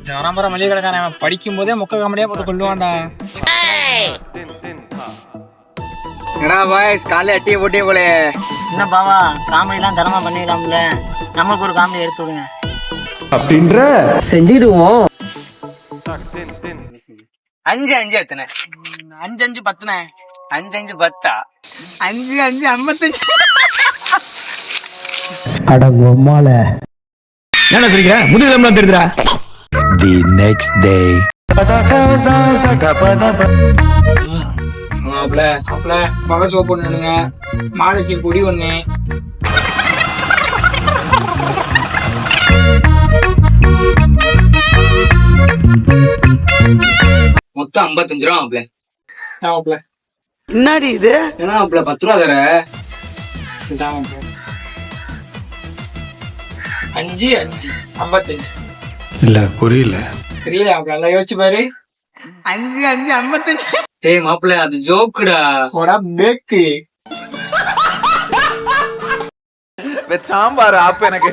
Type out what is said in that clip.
ஜனம்பர மளிகை கடைக்காரன் படிக்கும் போதே மொக்க காமெடியா போட்டு கொள்ளுவான்டா. என்னடா பாய்ஸ் காலைல டீ போட்டே போலே. என்ன பாவா காமெடிலாம் தரமா பண்ணிக்கலாம்ல, நம்மளுக்கு ஒரு காமெடி எடுத்து விடுங்க அப்படின்ற செஞ்சிடுவோம். 5 5 எத்தனை? 5 5 10ண்ணே. 5 5 10 5 5 55. அடங்கம்மால என்ன சொல்றீங்க? முதுகெலும்புலாம் தெரியுதுடா. The next day. அப்பல மக சோப்பு ஒண்ணுங்க, மாலச்சி பொடி ஒண்ணு. மொத்தம் 55 ரூபா மாப்ள. மாப்ள என்னடி இது? ஏன்னா மாப்ள 10 ரூபா தர. 5 5 55. இல்ல புரியல. தெரியல மாப்ள, நல்லா யோசிச்சு பாரு. 5 5 55. டேய் மாப்ள அது ஜோக்குடா. போடா பேக்கு. சாம்பார் ஆப்பு எனக்கு